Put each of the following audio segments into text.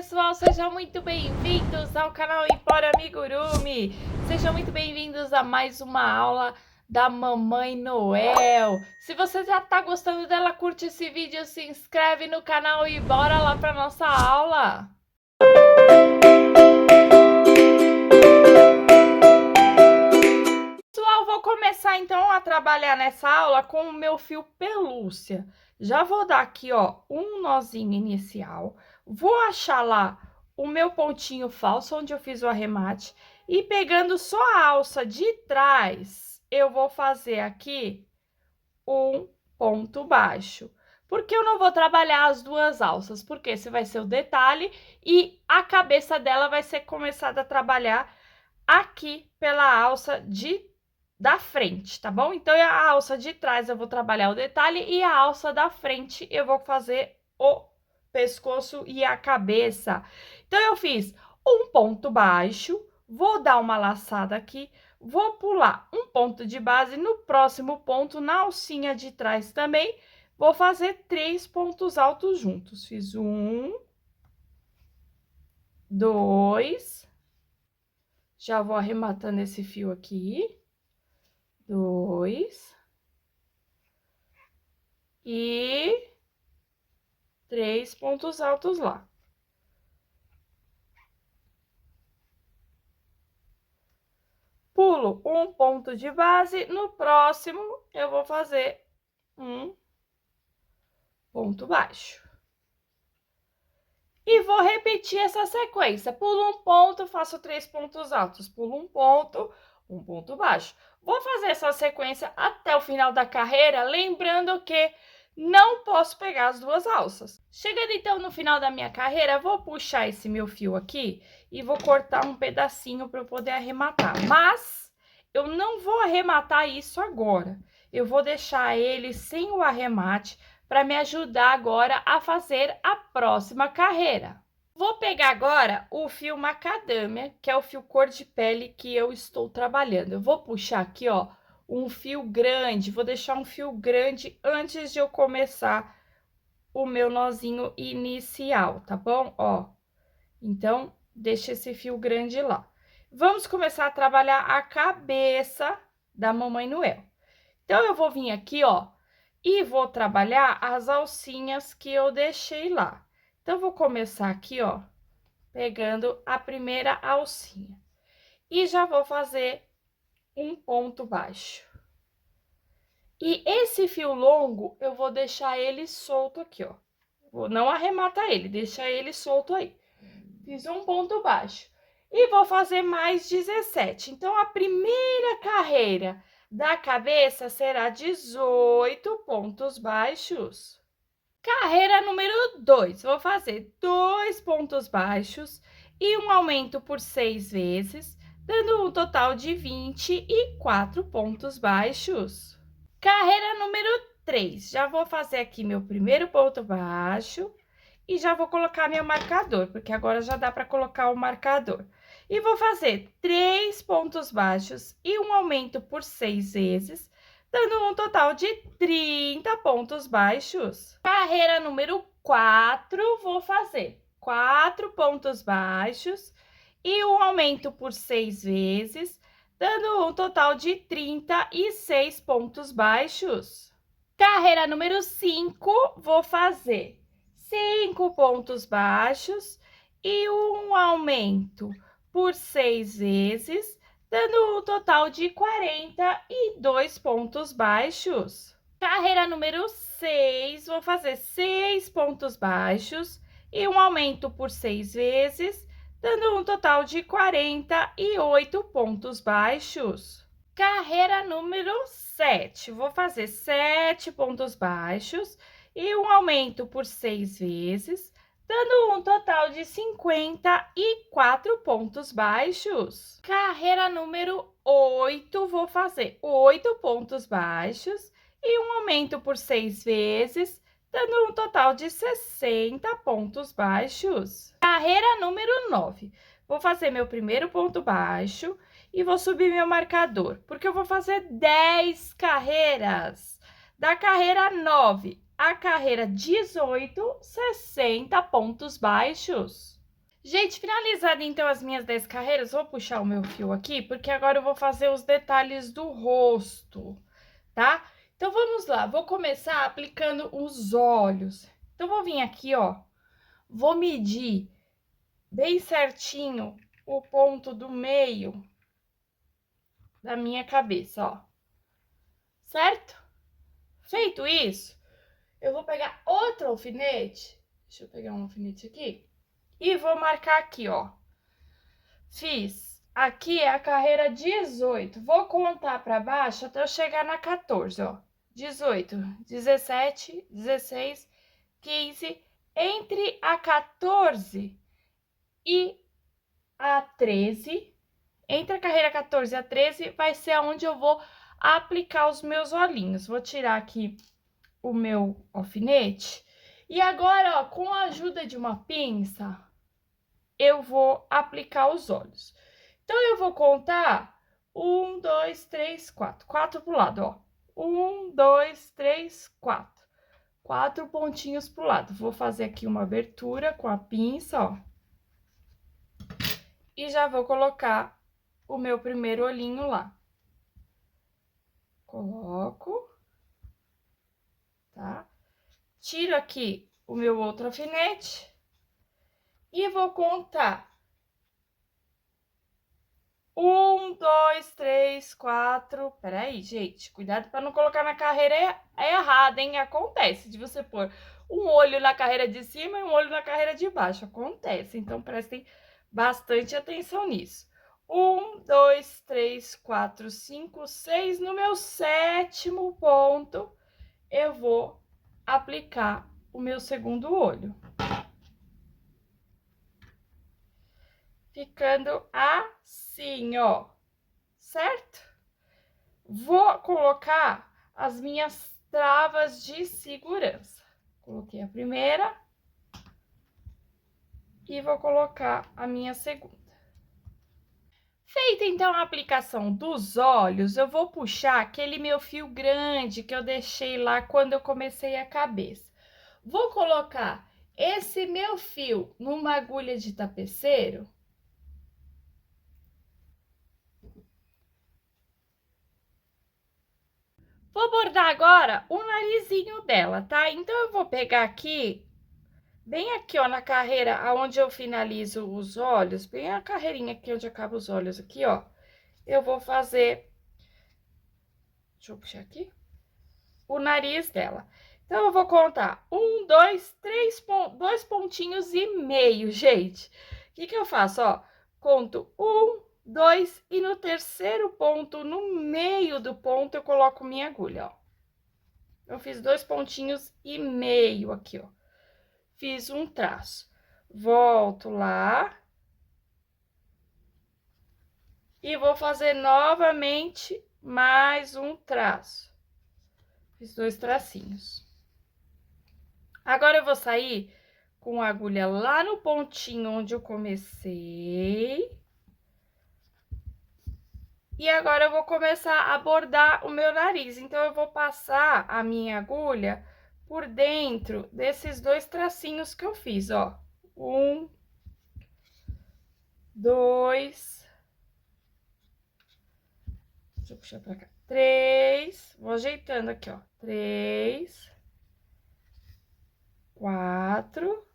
pessoal, sejam muito bem-vindos ao canal Empório Amigurumi. Sejam muito bem-vindos a mais uma aula da Mamãe Noel. Se você já tá gostando dela, curte esse vídeo, se inscreve no canal e bora lá para nossa aula. Pessoal, vou começar então a trabalhar nessa aula com o meu fio pelúcia. Já vou dar aqui, ó, um nozinho inicial. Vou achar lá o meu pontinho falso, onde eu fiz o arremate. E pegando só a alça de trás, eu vou fazer aqui um ponto baixo. Porque eu não vou trabalhar as duas alças, porque esse vai ser o detalhe e a cabeça dela vai ser começada a trabalhar aqui pela alça da frente, tá bom? Então, a alça de trás eu vou trabalhar o detalhe e a alça da frente eu vou fazer o pescoço e a cabeça. Então, eu fiz um ponto baixo, vou dar uma laçada aqui, vou pular um ponto de base, no próximo ponto, na alcinha de trás também, vou fazer 3 pontos altos juntos. Fiz 1, 2, já vou arrematando esse fio aqui. 2 e 3 pontos altos lá. Pulo um ponto de base, no próximo eu vou fazer um ponto baixo. E vou repetir essa sequência. Pulo um ponto, faço 3 pontos altos. Pulo um ponto baixo. Vou fazer essa sequência até o final da carreira, lembrando que não posso pegar as duas alças. Chegando então no final da minha carreira, vou puxar esse meu fio aqui e vou cortar um pedacinho para eu poder arrematar. Mas eu não vou arrematar isso agora. Eu vou deixar ele sem o arremate para me ajudar agora a fazer a próxima carreira. Vou pegar agora o fio macadâmia, que é o fio cor de pele que eu estou trabalhando. Eu vou puxar aqui, ó, um fio grande, vou deixar um fio grande antes de eu começar o meu nozinho inicial, tá bom? Ó, então, deixa esse fio grande lá. Vamos começar a trabalhar a cabeça da Mamãe Noel. Então, eu vou vir aqui, ó, e vou trabalhar as alcinhas que eu deixei lá. Então, vou começar aqui, ó, pegando a primeira alcinha. E já vou fazer um ponto baixo. E esse fio longo, eu vou deixar ele solto aqui, ó. Vou não arrematar ele, deixar ele solto aí. Fiz um ponto baixo. E vou fazer mais 17. Então, a primeira carreira da cabeça será 18 pontos baixos. Carreira número 2, vou fazer 2 pontos baixos e um aumento por 6 vezes, dando um total de 24 pontos baixos. Carreira número 3, já vou fazer aqui meu primeiro ponto baixo e já vou colocar meu marcador, porque agora já dá para colocar o marcador. E vou fazer 3 pontos baixos e um aumento por 6 vezes, dando um total de 30 pontos baixos. Carreira número 4, vou fazer 4 pontos baixos e um aumento por 6 vezes, dando um total de 36 pontos baixos. Carreira número 5, vou fazer 5 pontos baixos e um aumento por 6 vezes, dando um total de 42 pontos baixos. Carreira número 6, vou fazer 6 pontos baixos e um aumento por 6 vezes, dando um total de 48 pontos baixos. Carreira número 7, vou fazer 7 pontos baixos e um aumento por 6 vezes, dando um total de 54 pontos baixos. Carreira número 8, vou fazer 8 pontos baixos e um aumento por 6 vezes, dando um total de 60 pontos baixos. Carreira número 9, vou fazer meu primeiro ponto baixo e vou subir meu marcador, porque eu vou fazer 10 carreiras. Da carreira 9 a carreira 18, 60 pontos baixos. Gente, finalizada então as minhas 10 carreiras, vou puxar o meu fio aqui, porque agora eu vou fazer os detalhes do rosto, tá? Então, vamos lá, vou começar aplicando os olhos. Então, vou vir aqui, ó, vou medir bem certinho o ponto do meio da minha cabeça, ó. Certo? Feito isso, eu vou pegar outro alfinete, deixa eu pegar um alfinete aqui, e vou marcar aqui, ó. Fiz, aqui é a carreira 18, vou contar para baixo até eu chegar na 14, ó. 18, 17, 16, 15, entre a 14 e a 13, entre a carreira 14 e a 13, vai ser onde eu vou aplicar os meus olhinhos. Vou tirar aqui o meu alfinete. E agora, ó, com a ajuda de uma pinça, eu vou aplicar os olhos. Então, eu vou contar 1, 2, 3, 4. 4 pro lado, ó. 1, 2, 3, 4. 4 pontinhos pro lado. Vou fazer aqui uma abertura com a pinça, ó. E já vou colocar o meu primeiro olhinho lá. Coloco, tá? Tiro aqui o meu outro alfinete e vou contar. 1, 2, 3, 4. Peraí, gente, cuidado para não colocar na carreira errada, hein? Acontece de você pôr um olho na carreira de cima e um olho na carreira de baixo. Acontece, então prestem bastante atenção nisso. 1, 2, 3, 4, 5, 6. No meu 7º ponto, eu vou aplicar o meu segundo olho. Ficando assim, ó, certo? Vou colocar as minhas travas de segurança. Coloquei a primeira e vou colocar a minha segunda. Feita então a aplicação dos olhos, eu vou puxar aquele meu fio grande que eu deixei lá quando eu comecei a cabeça. Vou colocar esse meu fio numa agulha de tapeceiro. Vou bordar agora o narizinho dela, tá? Então, eu vou pegar aqui, bem aqui, ó, na carreira aonde eu finalizo os olhos, bem a carreirinha aqui onde acaba os olhos aqui, ó. Eu vou fazer, deixa eu puxar aqui, o nariz dela. Então, eu vou contar 1, 2, 3, 2 pontinhos e meio, gente. O que que eu faço, ó? Conto 1, 2 e no terceiro ponto, no meio do ponto, eu coloco minha agulha, ó. Eu fiz 2 pontinhos e meio aqui, ó. Fiz um traço. Volto lá. E vou fazer novamente mais um traço. Fiz 2 tracinhos. Agora, eu vou sair com a agulha lá no pontinho onde eu comecei. E agora, eu vou começar a bordar o meu nariz. Então, eu vou passar a minha agulha por dentro desses 2 tracinhos que eu fiz, ó. 1, 2, deixa eu puxar pra cá. 3, vou ajeitando aqui, ó. 3, 4,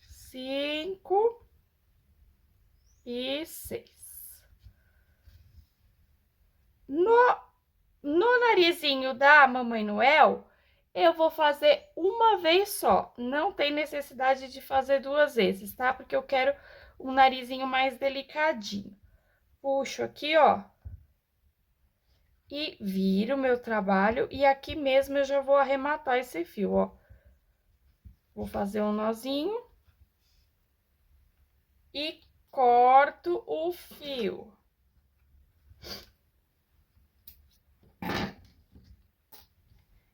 5 e 6. No narizinho da Mamãe Noel, eu vou fazer uma vez só. Não tem necessidade de fazer 2 vezes, tá? Porque eu quero um narizinho mais delicadinho. Puxo aqui, ó. E viro o meu trabalho. E aqui mesmo eu já vou arrematar esse fio, ó. Vou fazer um nozinho. E corto o fio.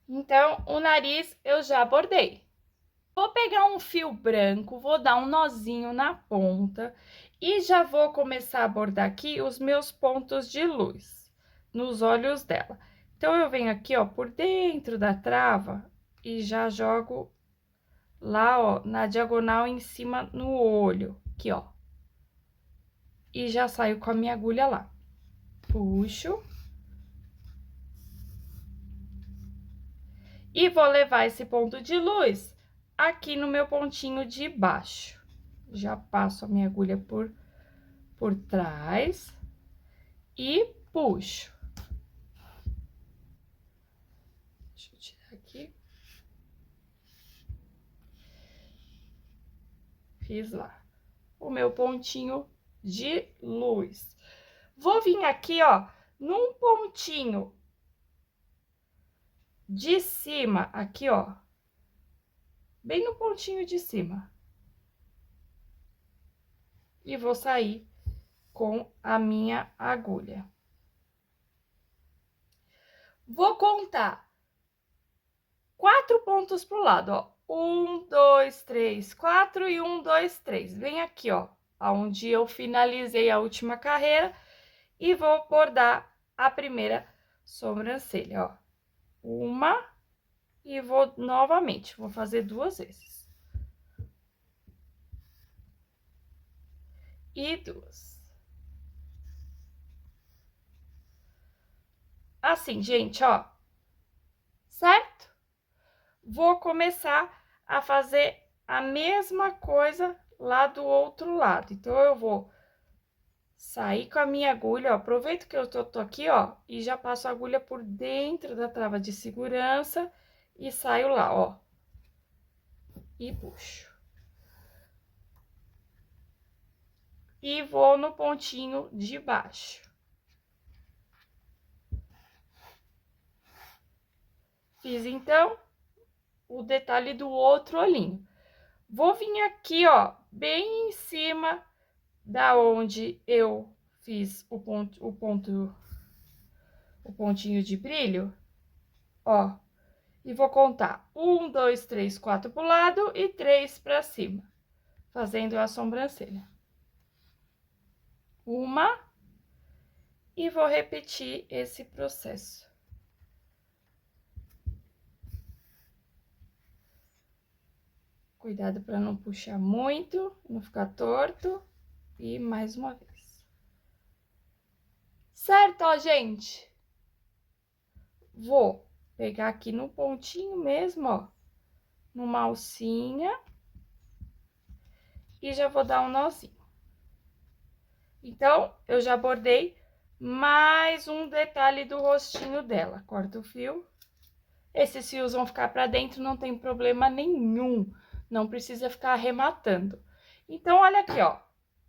Então, o nariz eu já bordei. Vou pegar um fio branco, vou dar um nozinho na ponta e já vou começar a bordar aqui os meus pontos de luz nos olhos dela. Então, eu venho aqui, ó, por dentro da trava e já jogo lá, ó, na diagonal em cima no olho, aqui, ó. E já saio com a minha agulha lá. Puxo. E vou levar esse ponto de luz aqui no meu pontinho de baixo. Já passo a minha agulha por trás e puxo. Deixa eu tirar aqui. Fiz lá o meu pontinho de luz. Vou vir aqui, ó, num pontinho de cima, aqui, ó, bem no pontinho de cima. E vou sair com a minha agulha. Vou contar 4 pontos pro lado, ó. 1, 2, 3, 4 e 1, 2, 3. Vem aqui, ó, aonde eu finalizei a última carreira e vou bordar a primeira sobrancelha, ó. Uma e vou novamente, vou fazer 2 vezes. E 2. Assim, gente, ó, certo? Vou começar a fazer a mesma coisa lá do outro lado. Então, eu vou sair com a minha agulha, ó, aproveito que eu tô aqui, ó, e já passo a agulha por dentro da trava de segurança e saio lá, ó. E puxo. E vou no pontinho de baixo. Fiz, então, o detalhe do outro olhinho. Vou vir aqui, ó, bem em cima da onde eu fiz o pontinho de brilho, ó. E vou contar 1, 2, 3, 4 pro lado e 3 pra cima, fazendo a sobrancelha. Uma, e vou repetir esse processo. Cuidado para não puxar muito, não ficar torto. E mais uma vez. Certo, ó, gente? Vou pegar aqui no pontinho mesmo, ó, numa alcinha. E já vou dar um nozinho. Então, eu já bordei mais um detalhe do rostinho dela. Corta o fio. Esses fios vão ficar pra dentro, não tem problema nenhum. Não precisa ficar arrematando. Então, olha aqui, ó.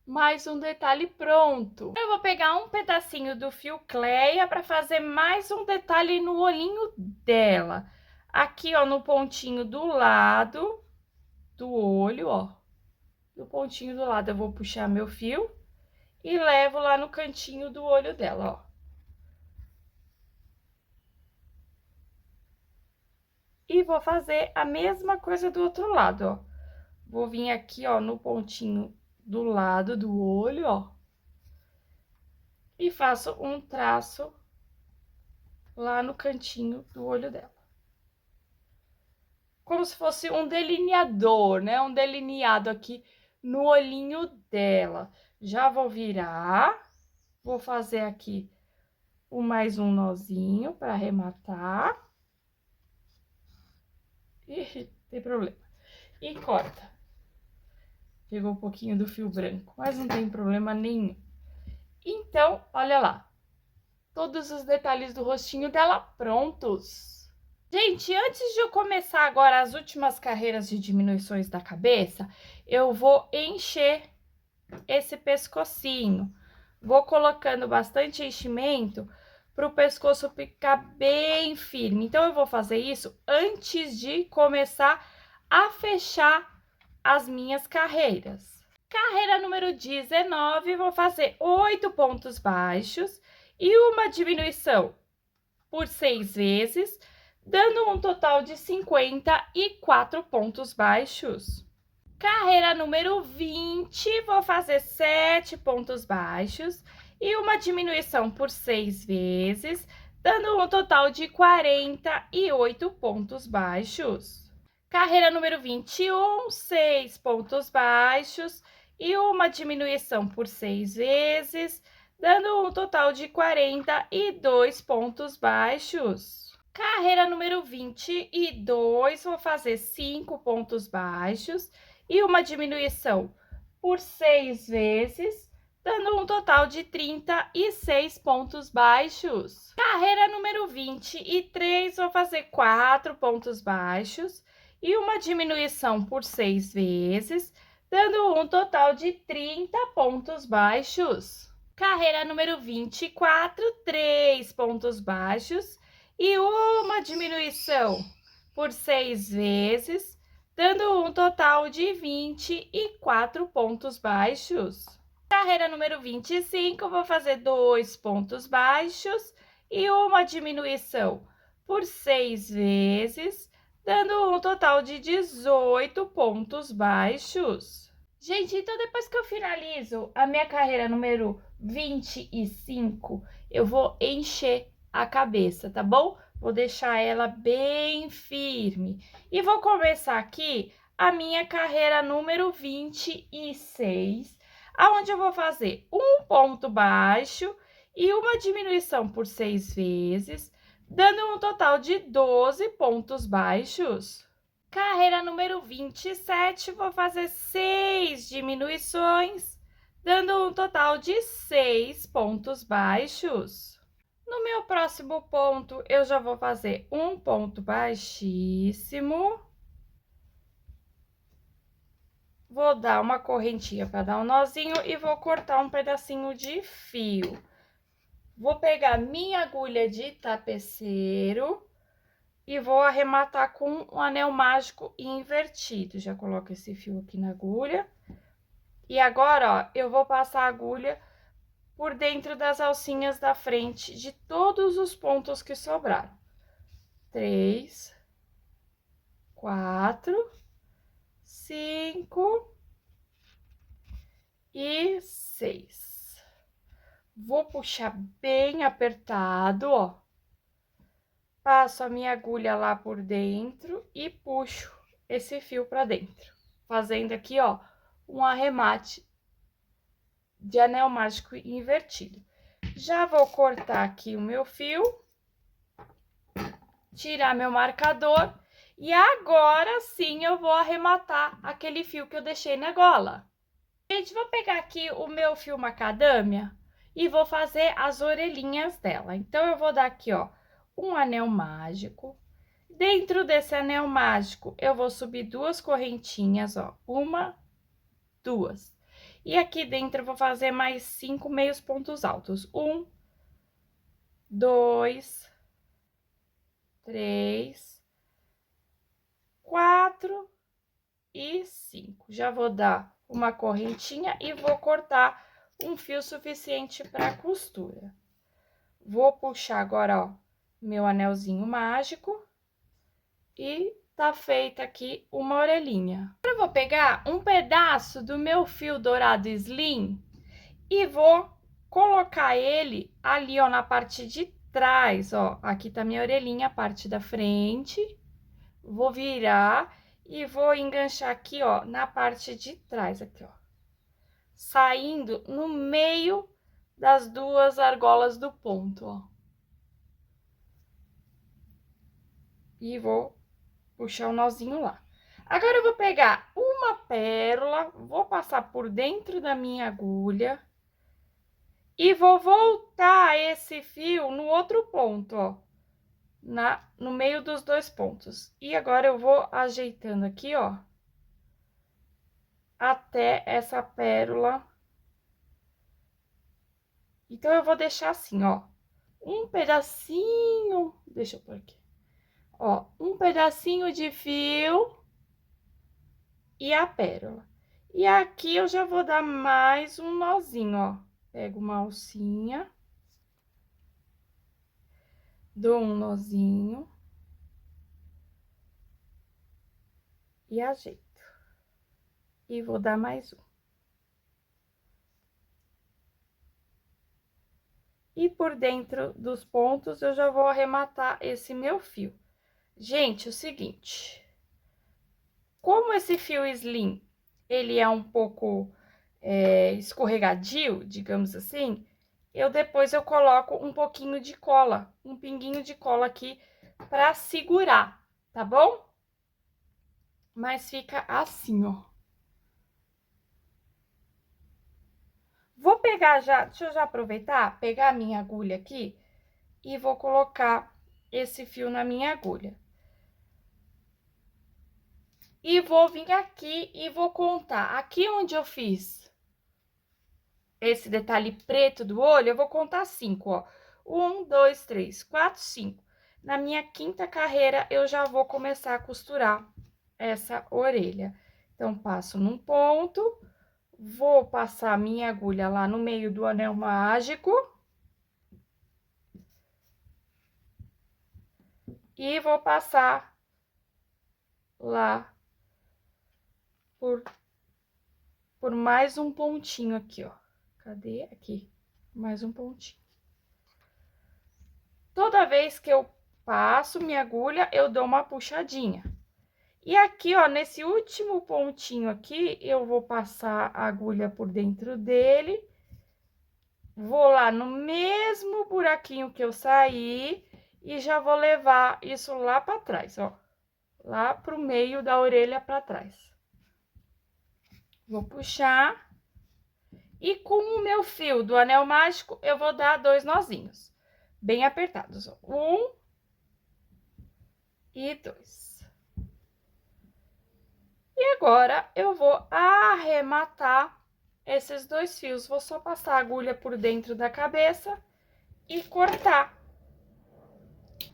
Mais um detalhe pronto. Eu vou pegar um pedacinho do fio Cleia para fazer mais um detalhe no olhinho dela. Aqui, ó, no pontinho do lado do olho, ó. No pontinho do lado, eu vou puxar meu fio e levo lá no cantinho do olho dela, ó. E vou fazer a mesma coisa do outro lado, ó. Vou vir aqui, ó, no pontinho do lado do olho, ó. E faço um traço lá no cantinho do olho dela. Como se fosse um delineador, né? Um delineado aqui no olhinho dela. Já vou virar, vou fazer aqui mais um nozinho para arrematar. Ih, tem problema. E corta. Pegou um pouquinho do fio branco, mas não tem problema nenhum. Então, olha lá. Todos os detalhes do rostinho dela prontos. Gente, antes de eu começar agora as últimas carreiras de diminuições da cabeça, eu vou encher esse pescocinho. Vou colocando bastante enchimento para o pescoço ficar bem firme. Então, eu vou fazer isso antes de começar a fechar as minhas carreiras. Carreira número 19, vou fazer 8 pontos baixos e uma diminuição por 6 vezes, dando um total de 54 pontos baixos. Carreira número 20, vou fazer 7 pontos baixos e uma diminuição por 6 vezes, dando um total de 48 pontos baixos. Carreira número 21, 6 pontos baixos e uma diminuição por 6 vezes, dando um total de 42 pontos baixos. Carreira número 22, vou fazer 5 pontos baixos e uma diminuição por 6 vezes, dando um total de 36 pontos baixos. Carreira número 23, vou fazer 4 pontos baixos e uma diminuição por 6 vezes, dando um total de 30 pontos baixos. Carreira número 24, 3 pontos baixos e uma diminuição por 6 vezes, dando um total de 24 pontos baixos. Carreira número 25, vou fazer 2 pontos baixos e uma diminuição por 6 vezes, dando um total de 18 pontos baixos. Gente, então depois que eu finalizo a minha carreira número 25, eu vou encher a cabeça, tá bom? Vou deixar ela bem firme. E vou começar aqui a minha carreira número 26, aonde eu vou fazer um ponto baixo e uma diminuição por 6 vezes, dando um total de 12 pontos baixos. Carreira número 27, vou fazer 6 diminuições, dando um total de 6 pontos baixos. No meu próximo ponto, eu já vou fazer um ponto baixíssimo. Vou dar uma correntinha para dar um nozinho e vou cortar um pedacinho de fio. Vou pegar minha agulha de tapeceiro e vou arrematar com um anel mágico invertido. Já coloco esse fio aqui na agulha. E agora, ó, eu vou passar a agulha por dentro das alcinhas da frente de todos os pontos que sobraram. 3, 4, 5 e 6. Vou puxar bem apertado, ó. Passo a minha agulha lá por dentro e puxo esse fio para dentro, fazendo aqui, ó, um arremate de anel mágico invertido. Já vou cortar aqui o meu fio, tirar meu marcador e agora sim eu vou arrematar aquele fio que eu deixei na gola. Gente, vou pegar aqui o meu fio macadâmia e vou fazer as orelhinhas dela. Então, eu vou dar aqui, ó, um anel mágico. Dentro desse anel mágico, eu vou subir 2 correntinhas, ó, 1, 2. E aqui dentro eu vou fazer mais 5 meios pontos altos. 1, 2, 3, 4 e 5. Já vou dar uma correntinha e vou cortar um fio suficiente para costura. Vou puxar agora, ó, meu anelzinho mágico e tá feita aqui uma orelhinha. Agora eu vou pegar um pedaço do meu fio dourado slim e vou colocar ele ali, ó, na parte de trás, ó. Aqui tá minha orelhinha, a parte da frente. Vou virar e vou enganchar aqui, ó, na parte de trás, aqui, ó. Saindo no meio das 2 argolas do ponto, ó. E vou puxar o nozinho lá. Agora, eu vou pegar uma pérola, vou passar por dentro da minha agulha e vou voltar esse fio no outro ponto, ó, no meio dos 2 pontos. E agora, eu vou ajeitando aqui, ó, até essa pérola. Então, eu vou deixar assim, ó, um pedacinho, deixa eu pôr aqui. Ó, um pedacinho de fio e a pérola. E aqui eu já vou dar mais um nozinho, ó. Pego uma alcinha, dou um nozinho e ajeito. E vou dar mais um. E por dentro dos pontos eu já vou arrematar esse meu fio. Gente, o seguinte, como esse fio slim, ele é um pouco escorregadio, digamos assim, depois eu coloco um pouquinho de cola, um pinguinho de cola aqui para segurar, tá bom? Mas fica assim, ó. Vou pegar já, deixa eu já aproveitar, pegar a minha agulha aqui e vou colocar esse fio na minha agulha. E vou vir aqui e vou contar. Aqui onde eu fiz esse detalhe preto do olho, eu vou contar 5, ó. 1, 2, 3, 4, 5. Na minha quinta carreira, eu já vou começar a costurar essa orelha. Então, passo num ponto, vou passar minha agulha lá no meio do anel mágico. E vou passar lá por mais um pontinho aqui, ó. Cadê? Aqui, mais um pontinho. Toda vez que eu passo minha agulha, eu dou uma puxadinha. E aqui, ó, nesse último pontinho aqui, eu vou passar a agulha por dentro dele. Vou lá no mesmo buraquinho que eu saí e já vou levar isso lá pra trás, ó. Lá pro meio da orelha pra trás. Vou puxar. E com o meu fio do anel mágico, eu vou dar 2 nozinhos. Bem apertados, ó. 1 e 2. E agora, eu vou arrematar esses 2 fios. Vou só passar a agulha por dentro da cabeça e cortar.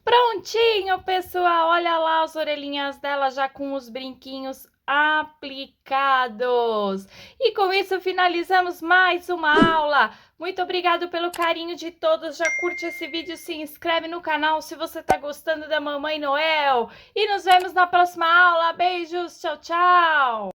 Prontinho, pessoal! Olha lá as orelhinhas dela já com os brinquinhos aplicados. E com isso finalizamos mais uma aula. Muito obrigado pelo carinho de todos. Já curte esse vídeo, se inscreve no canal se você tá gostando da Mamãe Noel. E nos vemos na próxima aula. Beijos, tchau, tchau!